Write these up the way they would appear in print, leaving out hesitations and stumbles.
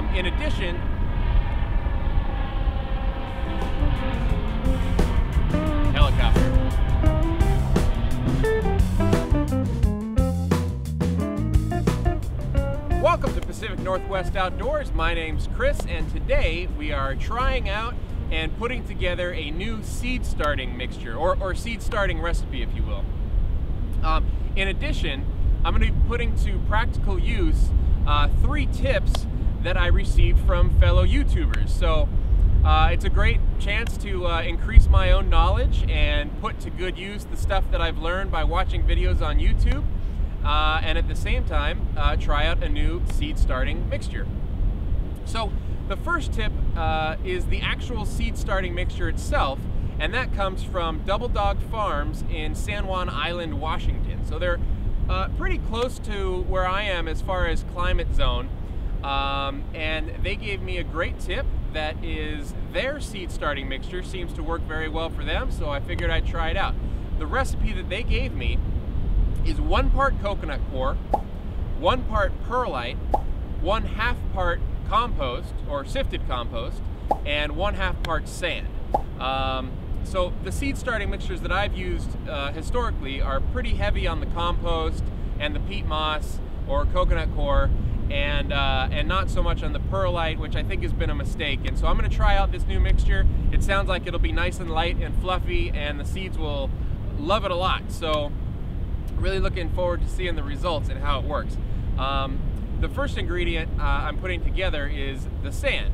In addition, helicopter. Welcome to Pacific Northwest Outdoors. My name's Chris, and today we are trying out and putting together a new seed starting mixture, or seed starting recipe, if you will. In addition, I'm going to be putting to practical use 3 tips that I received from fellow YouTubers. So it's a great chance to increase my own knowledge and put to good use the stuff that I've learned by watching videos on YouTube, and at the same time try out a new seed starting mixture. So the first tip is the actual seed starting mixture itself, and that comes from Double Dog Farms in San Juan Island, Washington. So they're pretty close to where I am as far as climate zone, and they gave me a great tip that is their seed starting mixture seems to work very well for them, so I figured I'd try it out. The recipe that they gave me is 1 part coconut coir, 1 part perlite, 1/2 part compost or sifted compost, and 1/2 part sand. So the seed starting mixtures that I've used historically are pretty heavy on the compost and the peat moss or coconut coir, and not so much on the perlite, which I think has been a mistake. And so I'm going to try out this new mixture. It sounds like it'll be nice and light and fluffy, and the seeds will love it a lot. So really looking forward to seeing the results and how it works. The first ingredient I'm putting together is the sand.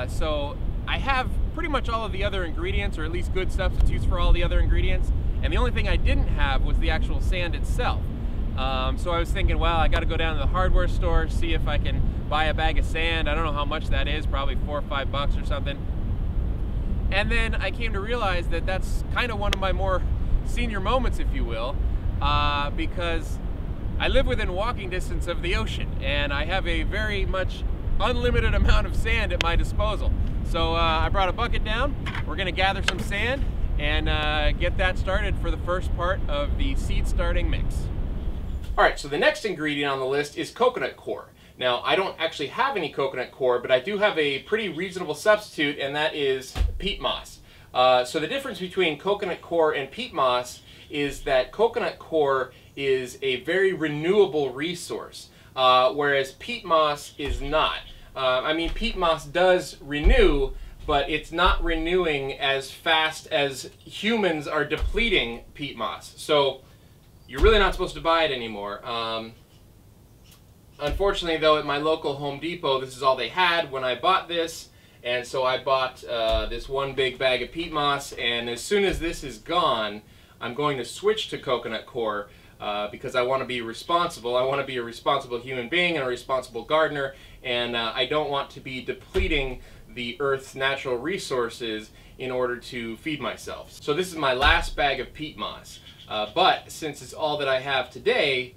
So I have pretty much all of the other ingredients, or at least good substitutes for all the other ingredients, and the only thing I didn't have was the actual sand itself. So I was thinking, well, I got to go down to the hardware store, see if I can buy a bag of sand. I don't know how much that is, probably $4 or $5 or something. And then I came to realize that that's kind of one of my more senior moments, if you will, because I live within walking distance of the ocean, and I have a very much unlimited amount of sand at my disposal. So I brought a bucket down. We're going to gather some sand and get that started for the first part of the seed starting mix. Alright, so the next ingredient on the list is coconut coir. Now, I don't actually have any coconut coir, but I do have a pretty reasonable substitute, and that is peat moss. So the difference between coconut coir and peat moss is that coconut coir is a very renewable resource, whereas peat moss is not. I mean, peat moss does renew, but it's not renewing as fast as humans are depleting peat moss. So you're really not supposed to buy it anymore. Unfortunately, though, at my local Home Depot, this is all they had when I bought this, and so I bought this 1 big bag of peat moss, and as soon as this is gone, I'm going to switch to coconut coir because I want to be responsible. I want to be a responsible human being and a responsible gardener, and I don't want to be depleting the Earth's natural resources in order to feed myself. So this is my last bag of peat moss, but since it's all that I have today,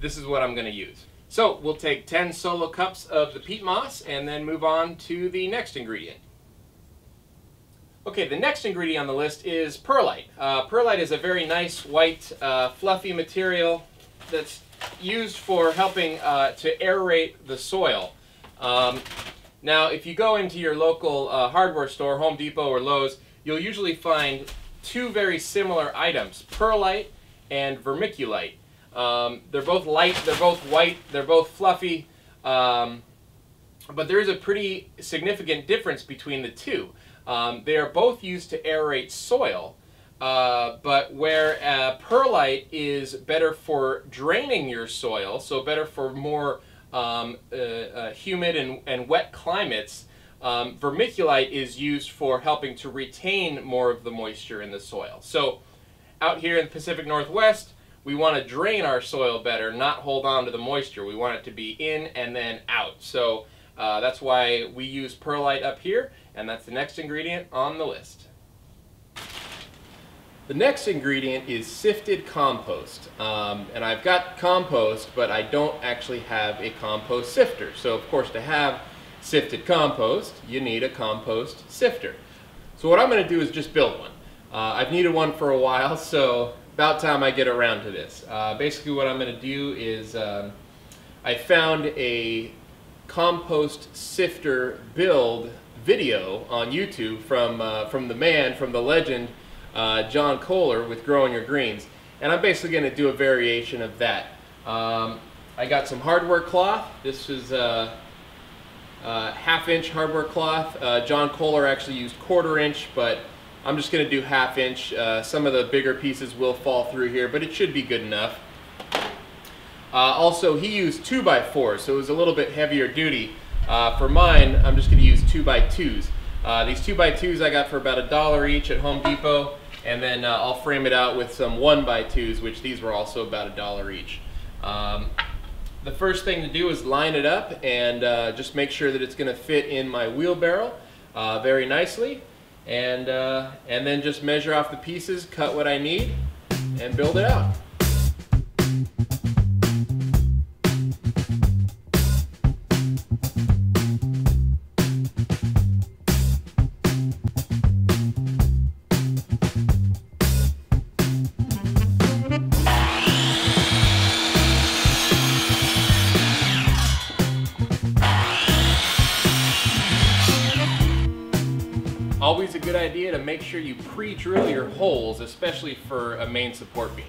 this is what I'm going to use. So we'll take 10 solo cups of the peat moss and then move on to the next ingredient. Okay, the next ingredient on the list is perlite. Perlite is a very nice white fluffy material that's used for helping to aerate the soil. Now, if you go into your local hardware store, Home Depot or Lowe's, you'll usually find 2 very similar items, perlite and vermiculite. They're both light, they're both white, they're both fluffy, but there is a pretty significant difference between the two. They are both used to aerate soil, but where perlite is better for draining your soil, so better for more humid and wet climates, vermiculite is used for helping to retain more of the moisture in the soil. So out here in the Pacific Northwest, we want to drain our soil better, not hold on to the moisture. We want it to be in and then out. So that's why we use perlite up here, and that's the next ingredient on the list. The next ingredient is sifted compost. And I've got compost, but I don't actually have a compost sifter. So of course, to have sifted compost, you need a compost sifter. So what I'm going to do is just build one. I've needed one for a while, so about time I get around to this. Basically what I'm going to do is I found a compost sifter build video on YouTube from the legend, John Kohler with Growing Your Greens. And I'm basically going to do a variation of that. I got some hardware cloth. This is half-inch hardware cloth. John Kohler actually used 1/4 inch, but I'm just going to do 1/2 inch. Some of the bigger pieces will fall through here, but it should be good enough. Also, he used 2x4, so it was a little bit heavier duty. For mine, I'm just going to use 2x2s. These 2x2s I got for about $1 each at Home Depot, and then I'll frame it out with some 1x2s, which these were also about $1 each. The first thing to do is line it up and just make sure that it's going to fit in my wheelbarrow very nicely, and then just measure off the pieces, cut what I need, and build it out. Always a good idea to make sure you pre-drill your holes, especially for a main support beam.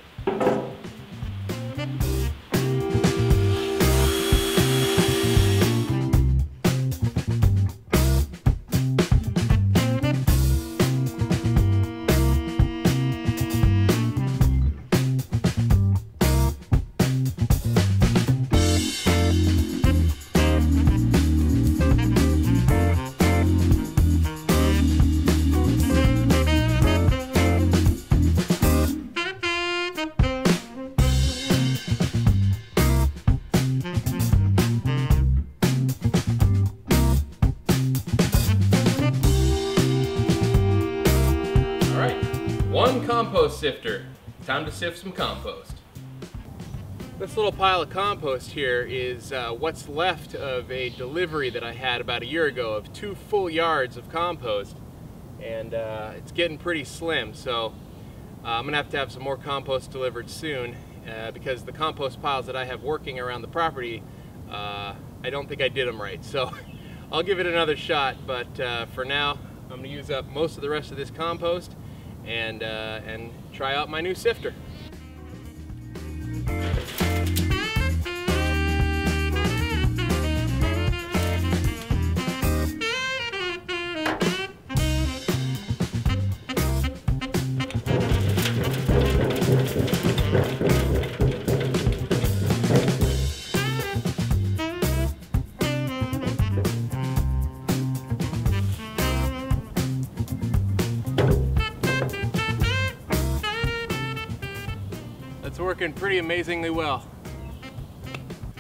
One compost sifter. Time to sift some compost. This little pile of compost here is what's left of a delivery that I had about a year ago of 2 full yards of compost, and it's getting pretty slim, so I'm gonna have to have some more compost delivered soon because the compost piles that I have working around the property, I don't think I did them right, so I'll give it another shot, but for now I'm gonna use up most of the rest of this compost and try out my new sifter. It's working pretty amazingly well.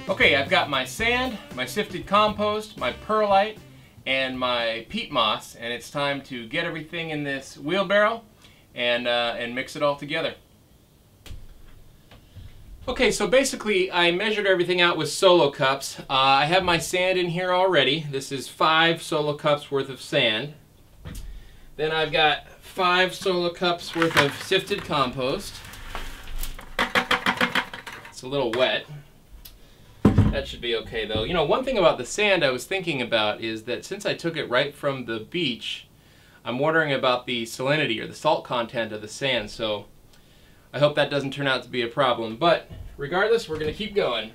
Okay, I've got my sand, my sifted compost, my perlite, and my peat moss, and it's time to get everything in this wheelbarrow and mix it all together. Okay, so basically I measured everything out with solo cups. I have my sand in here already. This is 5 solo cups worth of sand. Then I've got 5 solo cups worth of sifted compost. A little wet. That should be okay though. You know, one thing about the sand I was thinking about is that since I took it right from the beach, I'm wondering about the salinity or the salt content of the sand, so I hope that doesn't turn out to be a problem. But regardless, we're going to keep going.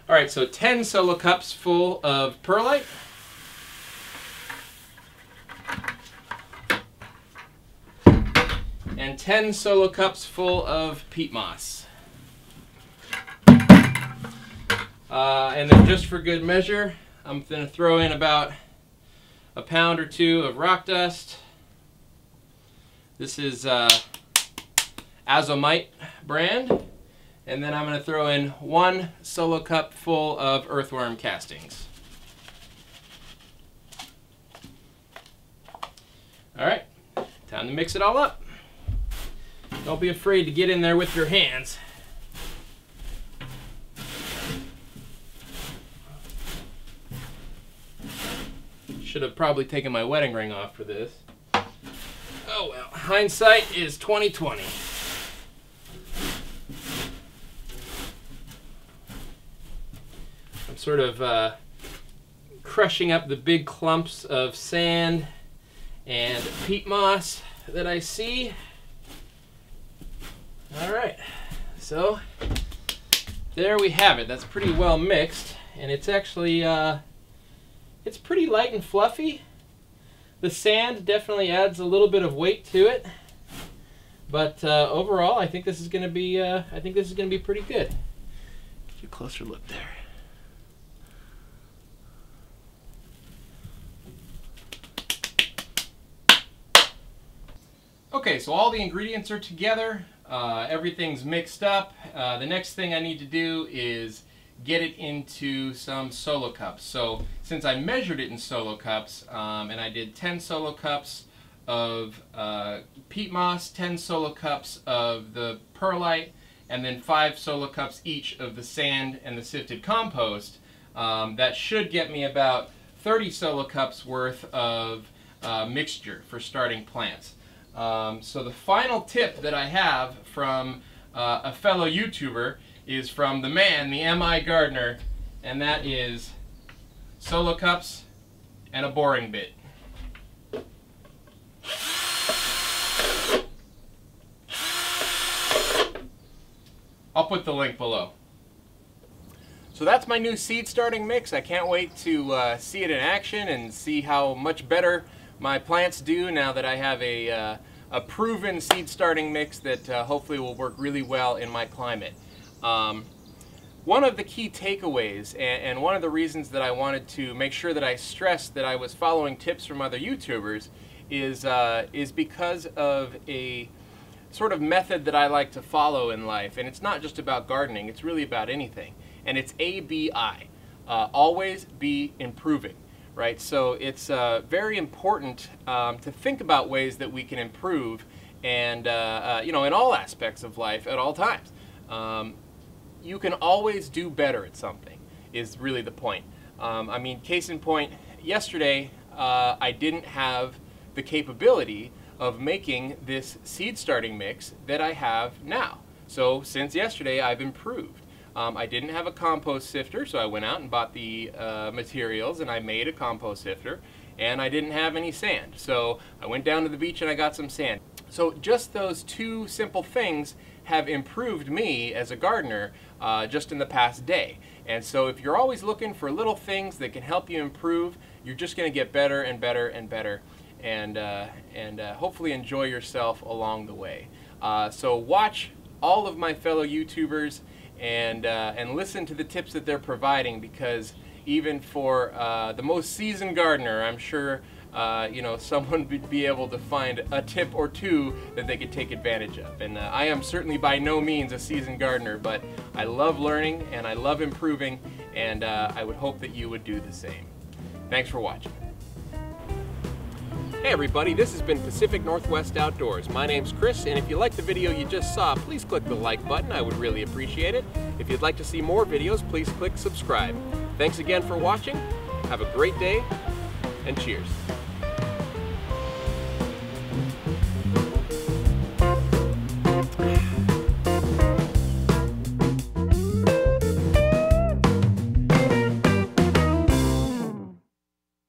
Alright, so 10 solo cups full of perlite. And 10 solo cups full of peat moss. And then just for good measure, I'm going to throw in about a pound or 2 of rock dust. This is Azomite brand. And then I'm going to throw in 1 solo cup full of earthworm castings. Alright, time to mix it all up. Don't be afraid to get in there with your hands. Should have probably taken my wedding ring off for this. Oh well, hindsight is 20/20. I'm sort of crushing up the big clumps of sand and peat moss that I see. All right, so there we have it. That's pretty well mixed, and it's actually it's pretty light and fluffy. The sand definitely adds a little bit of weight to it, but overall, I think this is going to be pretty good. Get a closer look there. Okay, so all the ingredients are together. Everything's mixed up. The next thing I need to do is get it into some solo cups. So since I measured it in solo cups, and I did 10 solo cups of peat moss, 10 solo cups of the perlite, and then 5 solo cups each of the sand and the sifted compost, that should get me about 30 solo cups worth of mixture for starting plants. So the final tip that I have from a fellow YouTuber is from the man, the MIGardener, and that is solo cups and a boring bit. I'll put the link below. So that's my new seed starting mix. I can't wait to see it in action and see how much better my plants do now that I have a proven seed starting mix that hopefully will work really well in my climate. One of the key takeaways, and one of the reasons that I wanted to make sure that I stressed that I was following tips from other YouTubers is because of a sort of method that I like to follow in life. And it's not just about gardening, it's really about anything. And it's ABI, always be improving. Right, so it's very important to think about ways that we can improve, and you know, in all aspects of life at all times. You can always do better at something is really the point. I mean, case in point, yesterday I didn't have the capability of making this seed starting mix that I have now. So since yesterday I've improved. I didn't have a compost sifter, so I went out and bought the materials and I made a compost sifter, and I didn't have any sand. So I went down to the beach and I got some sand. So just those two simple things have improved me as a gardener just in the past day. And so if you're always looking for little things that can help you improve, you're just going to get better and better and better, and hopefully enjoy yourself along the way. So watch all of my fellow YouTubers and listen to the tips that they're providing, because even for the most seasoned gardener, I'm sure you know, someone would be able to find a tip or two that they could take advantage of. And I am certainly by no means a seasoned gardener, but I love learning and I love improving, and I would hope that you would do the same. Thanks for watching. Hey everybody, this has been Pacific Northwest Outdoors. My name's Chris, and if you liked the video you just saw, please click the like button. I would really appreciate it. If you'd like to see more videos, please click subscribe. Thanks again for watching. Have a great day, and cheers.